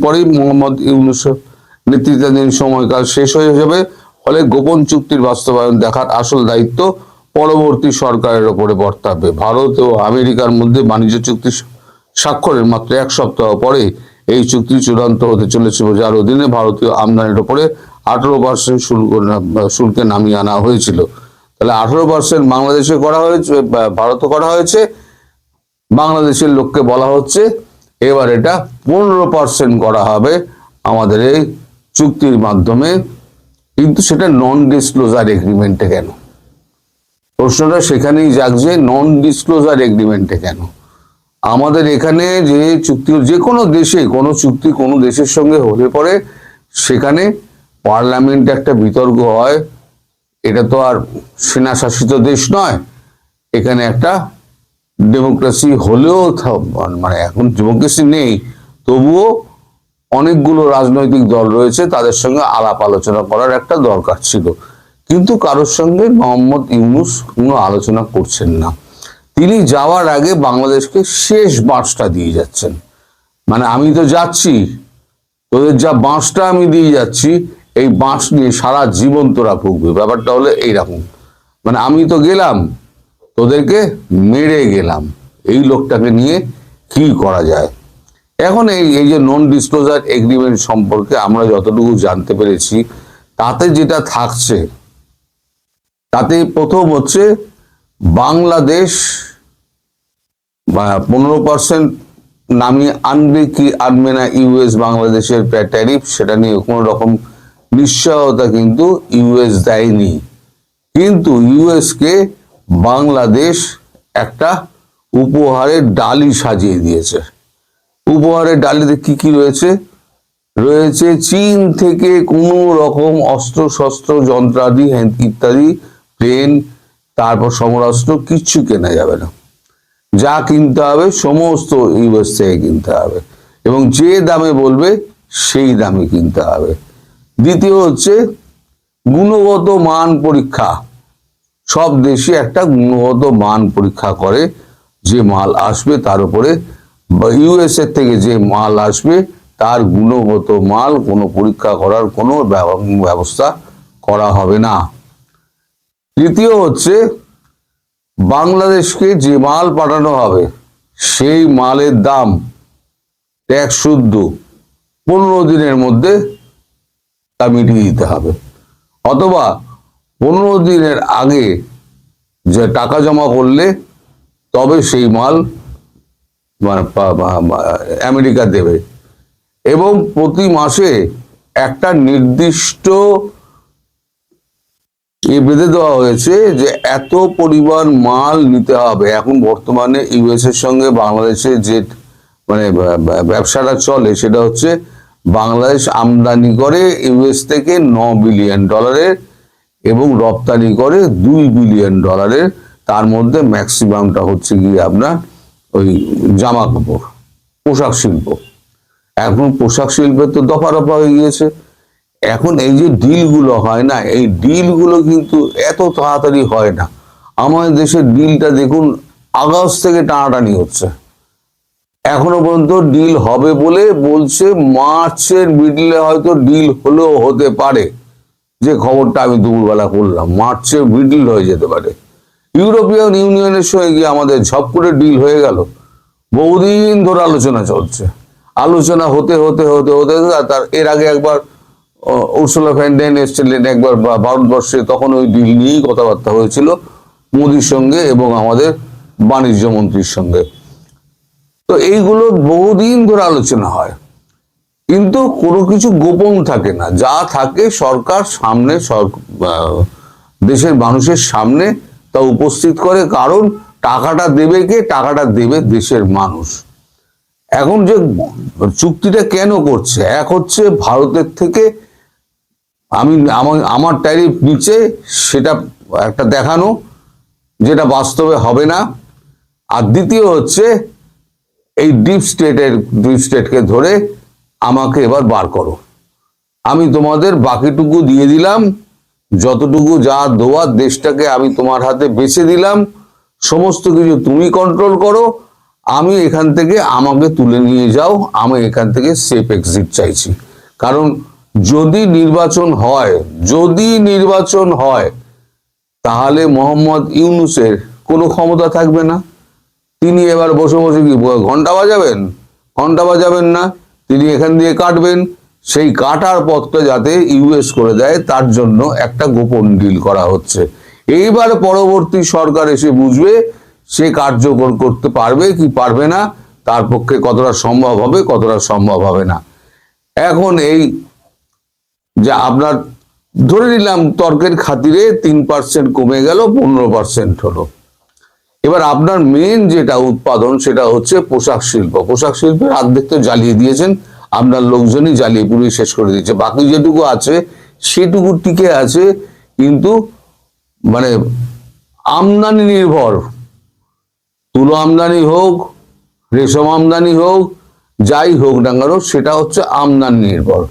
পরেই মোহাম্মদ ইউনূসের নেতৃত্বাধীন সময়কাল শেষ হয়ে যাবে। ফলে গোপন চুক্তির বাস্তবায়ন দেখার আসল দায়িত্ব পরবর্তী সরকারের ওপরে বর্তাবে। ভারত ও আমেরিকার মধ্যে বাণিজ্য চুক্তি স্বাক্ষরের মাত্র এক সপ্তাহ পরে এই চুক্তি চূড়ান্ত হতে চলেছে, যার অধীনে ভারতীয় আমদানির উপরে 18% শুল্কে নামিয়ে আনা হয়েছিল। তাহলে 18% বাংলাদেশে করা হয়েছে, ভারতে করা হয়েছে। বাংলাদেশের লোককে বলা হচ্ছে এবার এটা 15% করা হবে আমাদের এই চুক্তির মাধ্যমে। কিন্তু সেটা নন ডিসক্লোজার এগ্রিমেন্টে কেন? প্রশ্নটা সেখানেই জাগছে, নন ডিসক্লোজার এগ্রিমেন্টে কেন? আমাদের এখানে যে চুক্তি, যে কোনো দেশে কোনো চুক্তি কোনো দেশের সঙ্গে হলে পরে সেখানে পার্লামেন্টে একটা বিতর্ক হয়। এটা তো আর সেনা শাসিত দেশ নয়, এখানে একটা ডেমোক্রেসি হলেও, মানে এখন ডেমোক্রেসি নেই, তবুও অনেকগুলো রাজনৈতিক দল রয়েছে, তাদের সঙ্গে আলাপ আলোচনা করার একটা দরকার ছিল। কিন্তু কারোর সঙ্গে মোহাম্মদ ইউনূস কোনো আলোচনা করছেন না। তিনি যাওয়ার আগে বাংলাদেশকে শেষ বাঁশটা দিয়ে যাচ্ছেন। মানে আমি তো যাচ্ছি, তোদের যা বাঁশটা আমি দিয়ে যাচ্ছি, এই বাঁশ নিয়ে সারা জীবন তোরা ভুগবে। ব্যাপারটা হলো এইরকম, মানে আমি তো গেলাম, তোদেরকে মেরে গেলাম। এই লোকটাকে নিয়ে কি করা যায়? এখন এই যে নন ডিসক্লোজার এগ্রিমেন্ট সম্পর্কে আমরা যতটুকু জানতে পেরেছি, তাতে যেটা থাকছে, তাতে প্রথম হচ্ছে বাংলাদেশ 15% নামিয়ে আনবে কি আনবে না ইউএস বাংলাদেশের ট্যারিফ, সেটা নিয়ে কোনো রকম নিশ্চয়তা কিন্তু ইউএস দেয়নি। কিন্তু ইউএস কে বাংলাদেশ একটা উপহারের ডালি সাজিয়ে দিয়েছে। উপহারের ডালিতে কি কি রয়েছে? রয়েছে চীন থেকে কোনো রকম অস্ত্র শস্ত্র যন্ত্রাদি ইত্যাদি, প্লেন, তারপর সমরাস্ত্র কিচ্ছু কেনা যাবে না। যা কিনতে হবে সমস্ত ইউএস থেকে কিনতে হবে, এবং যে দামে বলবে সেই দামে কিনতে হবে। দ্বিতীয় হচ্ছে গুণগত মান পরীক্ষা। সব দেশে একটা গুণগত মান পরীক্ষা করে, যে মাল আসবে তার উপরে, ইউএস এর থেকে যে মাল আসবে তার গুণগত মাল কোনো পরীক্ষা করার কোনো ব্যবস্থা করা হবে না। তৃতীয় হচ্ছে বাংলাদেশকে যে মাল পাঠানো হবে সেই মালের দাম ট্যাক্স শুদ্ধ 15 দিনের মধ্যে তা মিটিয়ে দিতে হবে, অথবা 15 দিনের আগে যে টাকা জমা করলে তবে সেই মাল আমেরিকা দেবে। এবং প্রতি মাসে একটা নির্দিষ্ট বেঁধে দেওয়া হয়েছে যে এত পরিমাণ মাল নিতে হবে। এখন বর্তমানে ইউএস এর সঙ্গে বাংলাদেশের যে মানে ব্যবসাটা চলে, সেটা হচ্ছে বাংলাদেশ আমদানি করে ইউএস থেকে $9 বিলিয়ন এবং রপ্তানি করে $2 বিলিয়ন। তার মধ্যে ম্যাক্সিমামটা হচ্ছে গিয়ে আপনার ওই জামা কাপড়, পোশাক শিল্প। এখন পোশাক শিল্পের তো দফা রফা হয়ে গিয়েছে। এখন এই যে ডিলগুলো হয় না, এই ডিলগুলো কিন্তু এত তাড়াতাড়ি হয় না। আমাদের দেশের ডিলটা দেখুন, আগস্ট থেকে টানাটানি হচ্ছে, এখনো পর্যন্ত ডিল হবে বলে বলছে। মার্চের মিডলে হয়তো ডিল হলেও হতে পারে, যে খবরটা আমি দুপুরবেলা করলাম, মার্চের মিডল হয়ে যেতে পারে। ইউরোপিয়ান ইউনিয়নের সঙ্গে গিয়ে আমাদের ঝপ করে ডিল হয়ে গেল। বহুদিন ধরে আলোচনা চলছে, আলোচনা হতে হতে হতে হতে তার এর আগে একবার উর্সুলা ফ্যান ডার লেয়েন এসেছিলেন একবার ভারতবর্ষে, তখন ওই ডিল নিয়েই কথাবার্তা হয়েছিল মোদির সঙ্গে এবং আমাদের বাণিজ্য মন্ত্রীর সঙ্গে। তো এইগুলো বহুদিন ধরে আলোচনা হয়, কিন্তু কোনো কিছু গোপন থাকে না। যা থাকে সরকার সামনে, দেশের মানুষের সামনে তা উপস্থিত করে। কারণ টাকাটা দেবে কে? টাকাটা দেবে দেশের মানুষ। এখন যে চুক্তিটা কেন করছে, এক হচ্ছে ভারতের থেকে আমার ট্যারিফ নিচে, সেটা একটা দেখানো, যেটা বাস্তবে হবে না। আর দ্বিতীয় হচ্ছে এই ডিপ স্টেটকে ধরে আমাকে এবার বার করো, আমি তোমাদের বাকিটুকু দিয়ে দিলাম, যতটুকু যা দেওয়ার দেশটাকে আমি তোমার হাতে বেছে দিলাম, সমস্ত কিছু তুমি কন্ট্রোল করো, আমি এখান থেকে আমাকে তুলে নিয়ে যাও, আমি এখান থেকে সেফ এক্সিট চাইছি। কারণ যদি নির্বাচন হয় তাহলে মোহাম্মদ ইউনূসের কোনো ক্ষমতা থাকবে না। তিনি এবার বসে বসে কি ঘন্টা বাজাবেন না, তিনি এখান দিয়ে কাটবেন। সেই কাটার পথটা যাতে ইউএস করে দেয় তার জন্য একটা গোপন ডিল করা হচ্ছে। এইবার পরবর্তী সরকার এসে বুঝবে সে কার্যকর করতে পারবে কি পারবে না, তার পক্ষে কতটা সম্ভব হবে কতটা সম্ভব হবে না। এখন এই যে আপনার ধরে নিলাম তর্কের খাতিরে 3% কমে গেল, 15% হলো। এবার আপনার মেন যেটা উৎপাদন সেটা হচ্ছে পোশাক শিল্প। পোশাক শিল্পের অর্ধেক তো জ্বালিয়ে দিয়েছেন, আপনার লোকজনই জ্বালিয়ে পুড়িয়ে শেষ করে দিয়েছে। বাকি যেটুকু আছে সেটুকু টিকে আছে, কিন্তু মানে আমদানি নির্ভর, তুলো আমদানি হোক, রেশম আমদানি হোক, যাই হোক না কেন সেটা হচ্ছে আমদানি নির্ভর।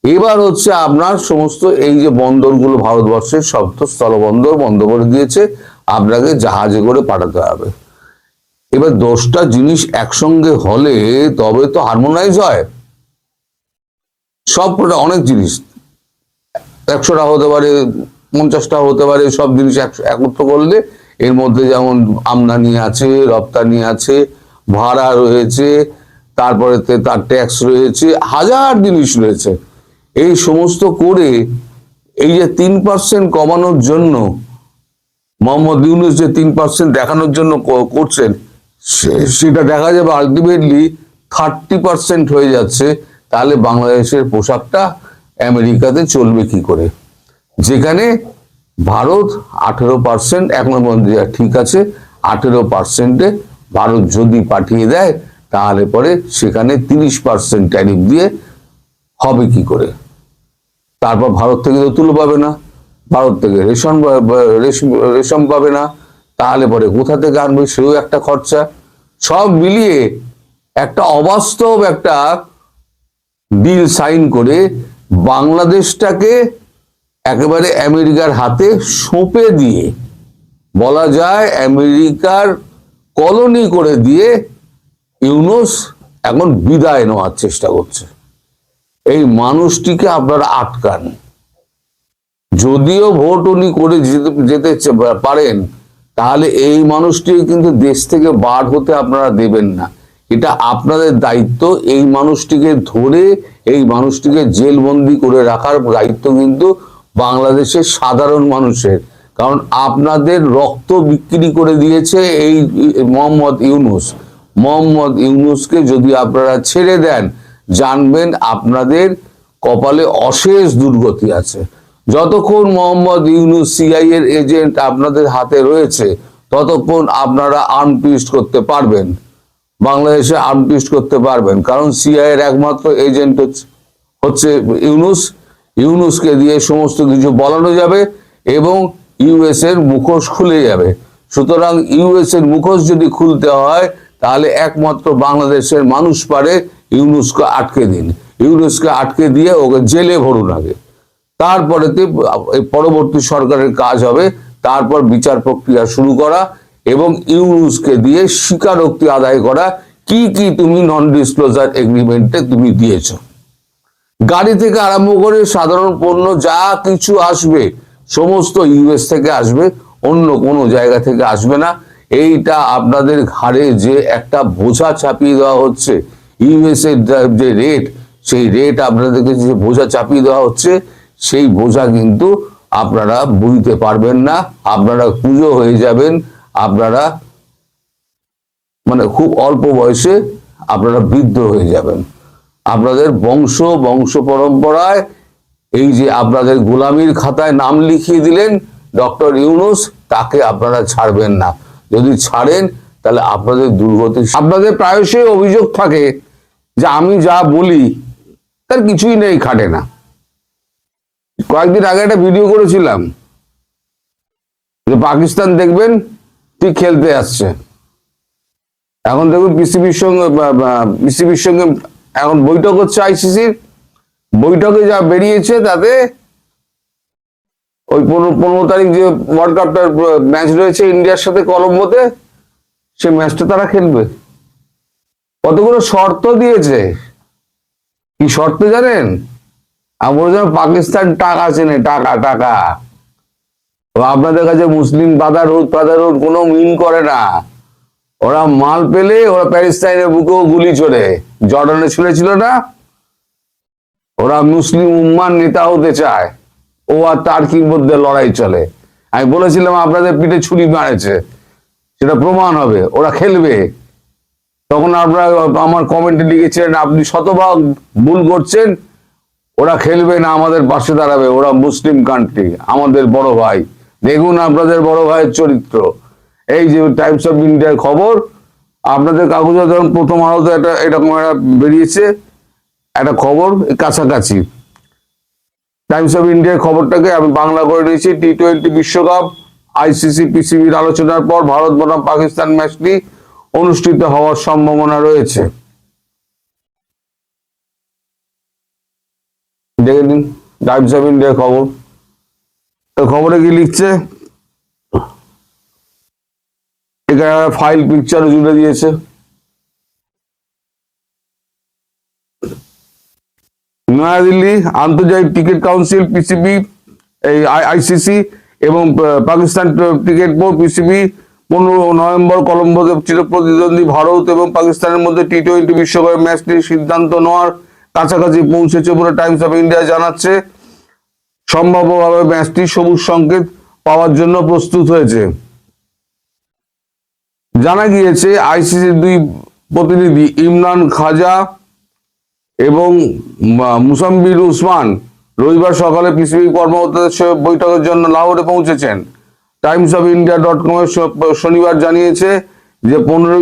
এবার হচ্ছে আপনার সমস্ত এই যে বন্দরগুলো ভারতবর্ষের সব তো স্থলবন্দর বন্ধ করে দিয়েছে, আপনাকে জাহাজে করে পাঠাতে হবে। এবার 10টা জিনিস একসঙ্গে হলে তবে তো হারমোনাইজ হয়। সব অনেক জিনিস 100টা হতে পারে, 50টা হতে পারে, সব জিনিস একত্র করলে এর মধ্যে যেমন আমদানি আছে, রপ্তানি আছে, ভাড়া রয়েছে, তারপরে তার ট্যাক্স রয়েছে, হাজার জিনিস রয়েছে। এই সমস্ত করে এই যে 3% কমানোর জন্য মোহাম্মদ ইউনূস যে 3% দেখানোর জন্য করছেন, সেটা দেখা যাবে আলটিমেটলি 30% হয়ে যাচ্ছে। তাহলে বাংলাদেশের পোশাকটা আমেরিকাতে চলবে কি করে? যেখানে ভারত 18% এখনো পর্যন্ত ঠিক আছে, 18%-এ ভারত যদি পাঠিয়ে দেয় তাহলে পরে সেখানে 30% ট্যারিফ দিয়ে হবে কি করে? তারপর ভারত থেকে তো তুলো পাবে না, ভারত থেকে রেশম পাবে না, তাহলে পরে কোথা থেকে আনবে? সেও একটা খরচা। সব মিলিয়ে একটা অবাস্তব একটা ডিল সাইন করে বাংলাদেশটাকে একেবারে আমেরিকার হাতে সঁপে দিয়ে, বলা যায় আমেরিকার কলোনি করে দিয়ে ইউনূস এখন বিদায় নেওয়ার চেষ্টা করছে। এই মানুষটিকে আপনারা আটকান। যদিও ভোট উনি করে যেতে পারেন, তাহলে এই মানুষটি কিন্তু দেশ থেকে বার হতে আপনারা দেবেন না। এটা আপনাদের দায়িত্ব। এই মানুষটিকে ধরে এই মানুষটিকে জেলবন্দি করে রাখার দায়িত্ব কিন্তু বাংলাদেশের সাধারণ মানুষের। কারণ আপনাদের রক্ত বিক্রি করে দিয়েছে এই মোহাম্মদ ইউনূসকে যদি আপনারা ছেড়ে দেন, জানবেন আপনাদের কপালে অশেষ দুর্গতি আছে। যতক্ষণ মোহাম্মদ ইউনূস সিআই এর এজেন্ট আপনাদের হাতে রয়েছে, ততক্ষণ আপনারা আর্মপিস্ট করতে পারবেন, বাংলাদেশে আর্মপিস্ট করতে পারবেন। কারণ সিআই এর একমাত্র এজেন্ট হচ্ছে ইউনূসকে দিয়ে সমস্ত কিছু বলানো যাবে এবং ইউএস এর মুখোশ খুলে যাবে। সুতরাং ইউএস এর মুখোশ যদি খুলতে হয় তাহলে একমাত্র বাংলাদেশের মানুষ পারে। ইউনূসকে আটকে দিন, ইউনূসকে আটকে দিয়ে ওকে জেলে ভরুন আগে, তারপরে পরবর্তী সরকারের কাজ হবে তারপর বিচার প্রক্রিয়া শুরু করা এবং ইউনূসকে দিয়ে স্বীকারোক্তি আদায় করা কি কি তুমি নন ডিসক্লোজার এগ্রিমেন্টে তুমি দিয়েছো। গাড়ি থেকে আরম্ভ করে সাধারণ পণ্য যা কিছু আসবে সমস্ত ইউএস থেকে আসবে, অন্য কোনো জায়গা থেকে আসবে না। এইটা আপনাদের ঘাড়ে যে একটা বোঝা চাপিয়ে দেওয়া হচ্ছে, ইউএস এর যে রেট, সেই রেট আপনাদেরকে যে বোঝা চাপিয়ে দেওয়া হচ্ছে, সেই বোঝা কিন্তু আপনারা বুঝতে পারবেন না। আপনারা পুজো হয়ে যাবেন, আপনারা মানে খুব অল্প বয়সে আপনারা বৃদ্ধ হয়ে যাবেন। আপনাদের বংশ পরম্পরায় এই যে আপনাদের গোলামির খাতায় নাম লিখিয়ে দিলেন ডক্টর ইউনূস, তাকে আপনারা ছাড়বেন না। যদি ছাড়েন তাহলে আপনাদের দুর্গতি। আপনাদের প্রায়শই অভিযোগ থাকে যে আমি যা বলি তার কিছুই নেই, খাটে না। কয়েকদিন আগে একটা ভিডিও করেছিলাম যে পাকিস্তান দেখবেন ঠিক খেলতে আসছে। এখন দেখুন পিসিবির সঙ্গে এখন বৈঠক হচ্ছে, আইসিসির বৈঠকে যা বেরিয়েছে তাতে ওই 15 তারিখ যে ওয়ার্ল্ড কাপটার ম্যাচ রয়েছে ইন্ডিয়ার সাথে কলম্বোতে, সে ম্যাচটা তারা খেলবে। কতগুলো শর্ত দিয়েছে। কি শর্ত জানেন? আমি বলছিলাম পাকিস্তান টাকা চেনে, টাকা টাকা। আপনাদের কাছে মুসলিম ব্রাদারহুড কোনো মিন করে না। ওরা মাল পেলে ওরা প্যালেস্টাইনের বুকেও গুলি ছোড়ে, জর্ডানে ছুড়েছিল না। ওরা মুসলিম উম্মার নেতা হতে চায়, ও আর তার্কির মধ্যে লড়াই চলে। আমি বলেছিলাম আপনাদের পিঠে ছুরি মারেছে, সেটা প্রমাণ হবে, ওরা খেলবে। তখন আপনারা আমার কমেন্টে লিখেছিলেন আপনি শতভাগ ভুল করছেন, ওরা খেলবে না, আমাদের পাশে দাঁড়াবে, ওরা মুসলিম কান্ট্রি, আমাদের বড় ভাই। দেখুন আপনাদের বড় ভাইয়ের চরিত্র। এই যে টাইমস অফ ইন্ডিয়ার খবর, আপনাদের কাগজে ধরুন প্রথম আলোতে এরকম একটা বেরিয়েছে একটা খবর, কাছাকাছি। টাইমস অফ ইন্ডিয়ার খবরটাকে আমি বাংলা করে নিয়েছি। টি-20 বিশ্বকাপ আইসিসি পিসিবির আলোচনার পর ভারত বনাম পাকিস্তান ম্যাচটি অনুষ্ঠিত হওয়ার সম্ভাবনা রয়েছে। দেখে নিন টাইমস অফ ইন্ডিয়ার খবর। খবরে কি লিখছে, এখানে ফাইল পিকচার জুড়ে দিয়েছে। নয়াদিল্লি আন্তর্জাতিক ক্রিকেট কাউন্সিল পিসিবি, এই আইসিসি এবং Pakistan cricket board PCB 15 November কলম্বোতে চিরপ্রতিদ্বন্দ্বী ভারত এবং পাকিস্তানের মধ্যে টি-20 বিশ্বকাপের ম্যাচটির সিদ্ধান্ত নেওয়ার কাছাকাছি পৌঁছেছে বলে টাইমস অফ ইন্ডিয়া জানাচ্ছে। সম্ভাব্যভাবে ম্যাচটি সবুজ সংকেত পাওয়ার জন্য প্রস্তুত হয়েছে। জানা গিয়েছে আইসিসির দুই প্রতিনিধি ইমরান খাজা এবং মুসাম্বির উসমান রবিবার সকালে পিসিবি কর্মকর্তাদের সঙ্গে বৈঠকের জন্য লাহোরে পৌঁছেছেন। টাইমস অফ ইন্ডিয়া .com শনিবার জানিয়েছে যে 15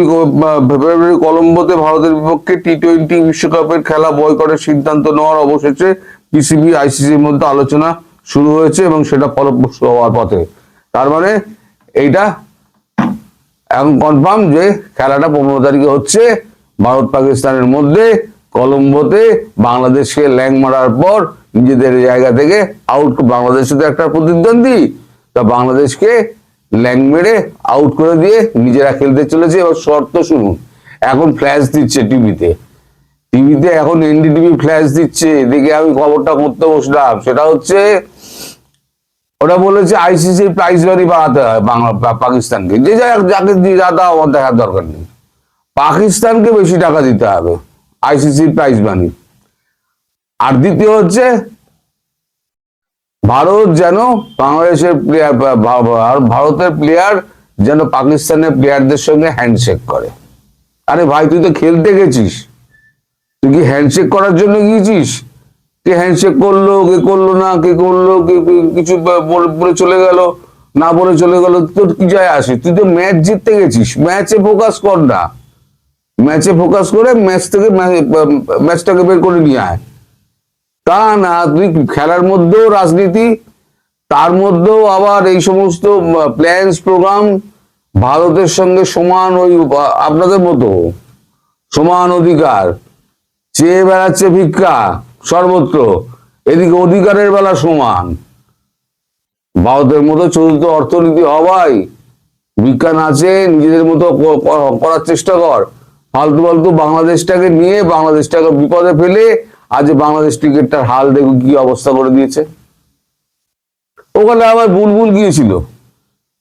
ফেব্রুয়ারি কলম্বোতে ভারতের বিপক্ষে টি-20 বিশ্বকাপের খেলা বয়কটের সিদ্ধান্ত নেওয়ার অবশেষে পিসিবি আইসিসির মধ্যে আলোচনা শুরু হয়েছে এবং সেটা ফলপ্রসূ হওয়ার পথে। তার মানে এইটা এখন কনফার্ম যে খেলাটা 15 তারিখে হচ্ছে ভারত পাকিস্তানের মধ্যে কলম্বোতে। বাংলাদেশকে ল্যাং মারার পর নিজেদের জায়গা থেকে আউট, বাংলাদেশে তো একটা প্রতিদ্বন্দ্বী, তা বাংলাদেশকে ল্যাং মেরে আউট করে দিয়ে নিজেরা খেলতে চলেছে। এবার শর্ত শুনুন, এখন ফ্ল্যাশ দিচ্ছে টিভিতে এখন এনডিটিভি ফ্ল্যাশ দিচ্ছে, দেখে আমি খবরটা করতে বসলাম। সেটা হচ্ছে ওরা বলেছে আইসিসির প্রাইজ মানি বাড়াতে হয় পাকিস্তানকে, যে যাকে যা দাও আমার দেখার দরকার নেই, পাকিস্তানকে বেশি টাকা দিতে হবে আইসিসির প্রাইজ মানি। আর দ্বিতীয় হচ্ছে ভারত যেন বাংলাদেশের প্লেয়ার, ভারতের প্লেয়ার যেন পাকিস্তানের প্লেয়ারদের সঙ্গে হ্যান্ডশেক করে। আরে ভাই তুই তো খেলতে গেছিস, তুই কি হ্যান্ডশেক করার জন্য গিয়েছিস? কে হ্যান্ডশেক করলো, কে করলো না, কে করলো, কে কিছু বলে চলে গেল, না বলে চলে গেল, তোর কি যায় আসে? তুই তো ম্যাচ জিততে গেছিস, ম্যাচে ফোকাস কর না, ম্যাচে ফোকাস করে ম্যাচটাকে বের করে নিয়ে আয়। তা না, তুই খেলার মধ্যেও রাজনীতি, তার মধ্যেও আবার এই সমস্ত প্ল্যান্স প্রোগ্রাম, ভারতের সঙ্গে সমান ওই আপনাদের মতো সমান অধিকার চেয়ে বেড়াচ্ছে ভিক্ষা সর্বত্র, এদিকে অধিকারের বেলা সমান। ভারতের মতো চতুর্থ অর্থনীতি হওয়ায় ভিক্ষা নাচে নিজেদের মতো করার চেষ্টা কর। ফালতু বাংলাদেশটাকে নিয়ে বাংলাদেশটাকে বিপদে ফেলে আজ বাংলাদেশ ক্রিকেটটার হাল দেখো কি অবস্থা করে দিয়েছে। ওখানে আবার বুলবুল গিয়েছিল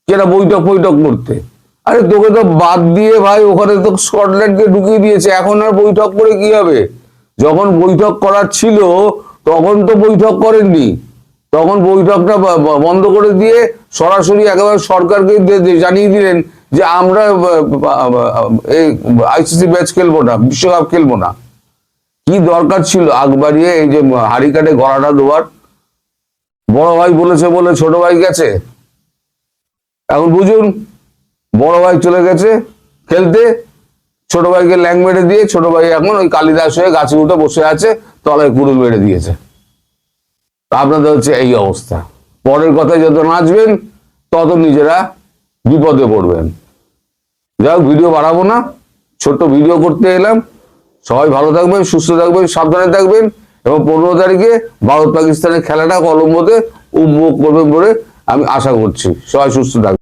যেটা বৈঠক করতে। আরে তোকে তো বাদ দিয়ে ভাই ওখানে তো স্কটল্যান্ডকে ঢুকিয়ে দিয়েছে, এখন আর বৈঠক করে কি হবে? যখন বৈঠক করার ছিল তখন তো বৈঠক করেননি, তখন বৈঠকটা বন্ধ করে দিয়ে সরাসরি একেবারে সরকারকে জানিয়ে দিলেন যে আমরা এই আইসিসি ম্যাচ খেলবো না, বিশ্বকাপ খেলবো না। কি দরকার ছিল আগ বাড়িয়ে এই যে হাড়ি কাটে গড়াটা দেওয়ার? বড় ভাই বলেছে বলে ছোট ভাই গেছে। এখন বুঝুন, বড় ভাই চলে গেছে খেলতে, ছোট ভাইকে ল্যাং মেরে দিয়ে ছোট ভাই এখন ওই কালিদাস হয়ে গাছে উঠে বসে আছে, তলায় কুড়ুল মেরে দিয়েছে। আপনাদের হচ্ছে এই অবস্থা। পরের কথায় যত নাচবেন তত নিজেরা বিপদে পড়বেন। যাই হোক, ভিডিও বাড়াবো না, ছোট্ট ভিডিও করতে এলাম। সবাই ভালো থাকবেন, সুস্থ থাকবেন, সাবধানে থাকবেন এবং 15 তারিখে ভারত পাকিস্তানের খেলাটা কলম্বোতে উপভোগ করবেন বলে আমি আশা করছি। সবাই সুস্থ থাকবেন।